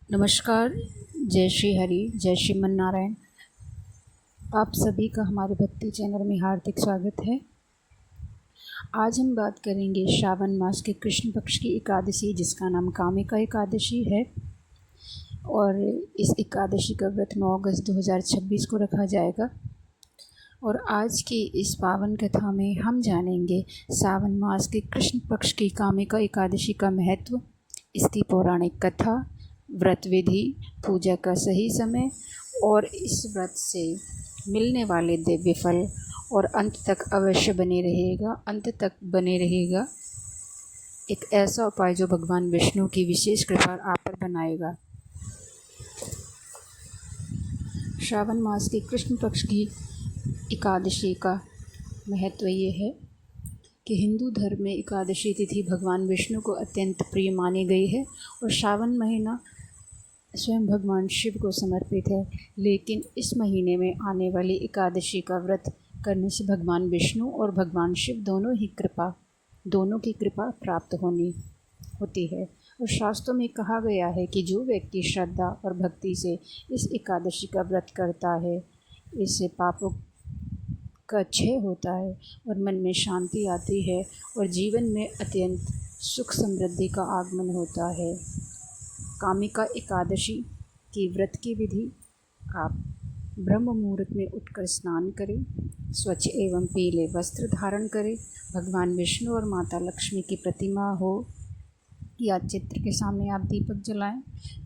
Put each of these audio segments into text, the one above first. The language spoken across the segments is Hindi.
नमस्कार। जय श्री हरि, जय श्रीमन नारायण। आप सभी का हमारे भक्ति चैनल में हार्दिक स्वागत है। आज हम बात करेंगे श्रावण मास के कृष्ण पक्ष की एकादशी, जिसका नाम कामिका एकादशी है। और इस एकादशी का व्रत 9 अगस्त 2026 को रखा जाएगा। और आज की इस पावन कथा में हम जानेंगे श्रावण मास के कृष्ण पक्ष की कामिका एकादशी का महत्व, इसकी पौराणिक कथा, व्रत विधि, पूजा का सही समय और इस व्रत से मिलने वाले दिव्य फल, और अंत तक बने रहेगा एक ऐसा उपाय जो भगवान विष्णु की विशेष कृपा आप पर बनाएगा। श्रावण मास के कृष्ण पक्ष की एकादशी का महत्व ये है कि हिंदू धर्म में एकादशी तिथि भगवान विष्णु को अत्यंत प्रिय मानी गई है। और श्रावण महीना स्वयं भगवान शिव को समर्पित है, लेकिन इस महीने में आने वाली एकादशी का व्रत करने से भगवान विष्णु और भगवान शिव दोनों की कृपा प्राप्त होती है। और शास्त्रों में कहा गया है कि जो व्यक्ति श्रद्धा और भक्ति से इस एकादशी का व्रत करता है, इससे पापों का क्षय होता है और मन में शांति आती है और जीवन में अत्यंत सुख समृद्धि का आगमन होता है। कामिका एकादशी की व्रत की विधि: आप ब्रह्म मुहूर्त में उठकर स्नान करें, स्वच्छ एवं पीले वस्त्र धारण करें, भगवान विष्णु और माता लक्ष्मी की प्रतिमा हो या चित्र के सामने आप दीपक जलाएं,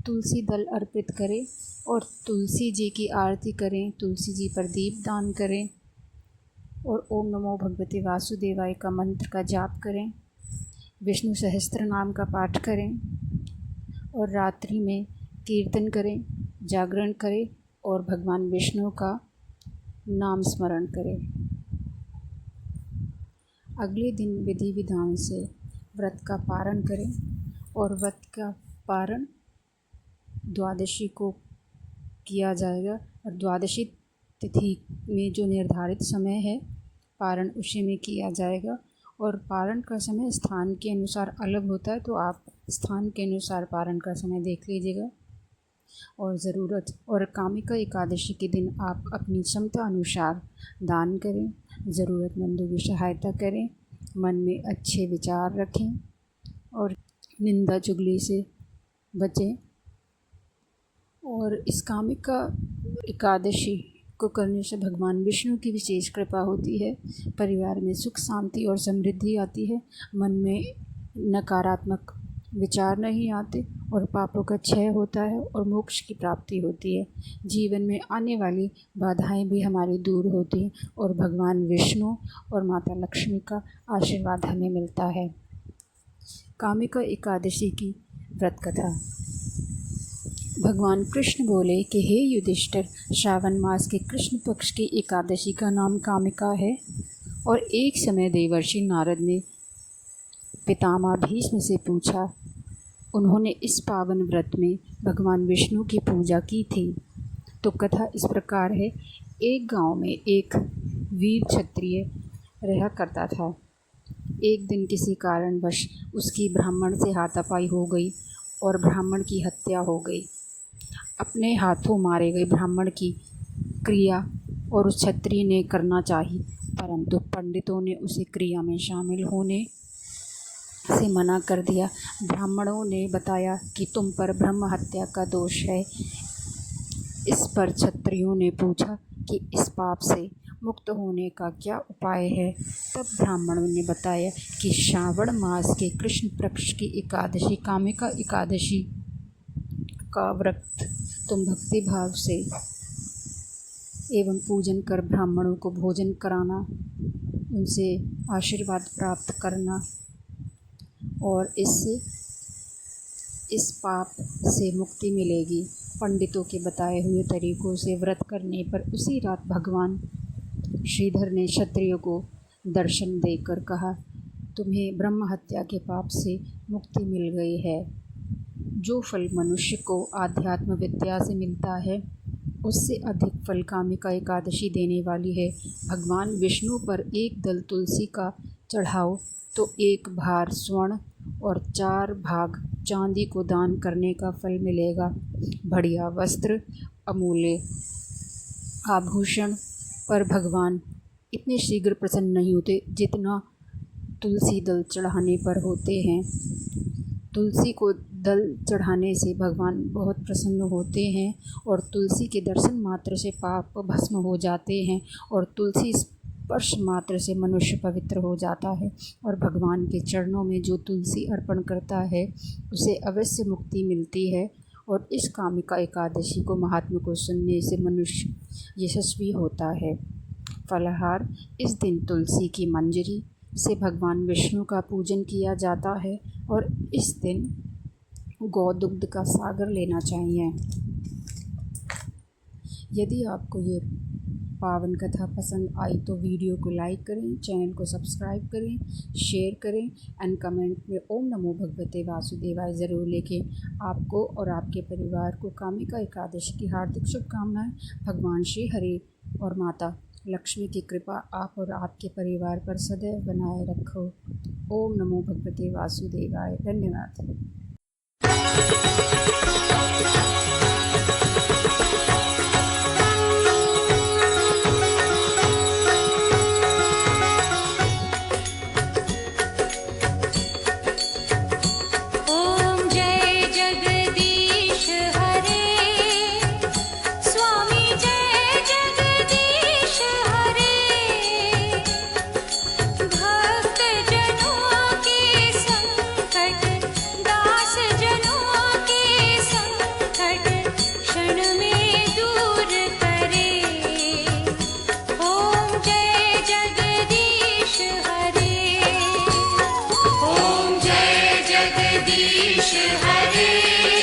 तुलसी दल अर्पित करें और तुलसी जी की आरती करें, तुलसी जी पर दीप दान करें और ओम नमो भगवते वासुदेवाय का मंत्र का जाप करें, विष्णु सहस्त्र नाम का पाठ करें और रात्रि में कीर्तन करें, जागरण करें और भगवान विष्णु का नाम स्मरण करें। अगले दिन विधि विधान से व्रत का पारण करें और व्रत का पारण द्वादशी को किया जाएगा। और द्वादशी तिथि में जो निर्धारित समय है, पारण उसी में किया जाएगा। और पारण का समय स्थान के अनुसार अलग होता है, तो आप स्थान के अनुसार पारण का समय देख लीजिएगा। और कामिका एकादशी के दिन आप अपनी क्षमता अनुसार दान करें, ज़रूरतमंदों की सहायता करें, मन में अच्छे विचार रखें और निंदा चुगली से बचें। और इस कामिका एकादशी को करने से भगवान विष्णु की विशेष कृपा होती है, परिवार में सुख शांति और समृद्धि आती है, मन में नकारात्मक विचार नहीं आते और पापों का क्षय होता है और मोक्ष की प्राप्ति होती है। जीवन में आने वाली बाधाएं भी हमारी दूर होती हैं और भगवान विष्णु और माता लक्ष्मी का आशीर्वाद हमें मिलता है। कामिका एकादशी की व्रत कथा: भगवान कृष्ण बोले कि हे युधिष्ठिर, श्रावण मास के कृष्ण पक्ष की एकादशी का नाम कामिका है। और एक समय देवर्षि नारद ने पितामह भीष्म से पूछा। उन्होंने इस पावन व्रत में भगवान विष्णु की पूजा की थी। तो कथा इस प्रकार है। एक गांव में एक वीर क्षत्रिय रहा करता था। एक दिन किसी कारणवश उसकी ब्राह्मण से हाथापाई हो गई और ब्राह्मण की हत्या हो गई। अपने हाथों मारे गए ब्राह्मण की क्रिया और उस क्षत्रिय ने करना चाही, परंतु पंडितों ने उसे क्रिया में शामिल होने से मना कर दिया। ब्राह्मणों ने बताया कि तुम पर ब्रह्म हत्या का दोष है। इस पर क्षत्रियों ने पूछा कि इस पाप से मुक्त होने का क्या उपाय है। तब ब्राह्मणों ने बताया कि श्रावण मास के कृष्ण पक्ष की एकादशी, कामिका एकादशी का व्रत तुम भक्ति भाव से एवं पूजन कर ब्राह्मणों को भोजन कराना, उनसे आशीर्वाद प्राप्त करना और इससे इस पाप से मुक्ति मिलेगी। पंडितों के बताए हुए तरीकों से व्रत करने पर उसी रात भगवान श्रीधर ने क्षत्रियों को दर्शन देकर कहा, तुम्हें ब्रह्म हत्या के पाप से मुक्ति मिल गई है। जो फल मनुष्य को आध्यात्म विद्या से मिलता है, उससे अधिक फल कामिका एकादशी देने वाली है। भगवान विष्णु पर एक दल तुलसी का चढ़ाओ तो एक भार स्वर्ण और 4 भाग चांदी को दान करने का फल मिलेगा। बढ़िया वस्त्र, अमूल्य आभूषण पर भगवान इतने शीघ्र प्रसन्न नहीं होते जितना तुलसी दल चढ़ाने पर होते हैं। तुलसी को दल चढ़ाने से भगवान बहुत प्रसन्न होते हैं और तुलसी के दर्शन मात्र से पाप भस्म हो जाते हैं और तुलसी स्पर्श मात्र से मनुष्य पवित्र हो जाता है। और भगवान के चरणों में जो तुलसी अर्पण करता है उसे अवश्य मुक्ति मिलती है। और इस कामिका एकादशी को महात्मा को सुनने से मनुष्य यशस्वी होता है। फलाहार, इस दिन तुलसी की मंजरी से भगवान विष्णु का पूजन किया जाता है और इस दिन गौदुग्ध का सागर लेना चाहिए। यदि आपको ये पावन कथा पसंद आई तो वीडियो को लाइक करें, चैनल को सब्सक्राइब करें, शेयर करें एंड कमेंट में ओम नमो भगवते वासुदेवाय ज़रूर लिखें। आपको और आपके परिवार को कामिका एकादशी की हार्दिक शुभकामनाएं। भगवान श्री हरि और माता लक्ष्मी की कृपा आप और आपके परिवार पर सदैव बनाए रखो। ओम नमो भगवते वासुदेवाय। धन्यवाद। जगदीश हरे।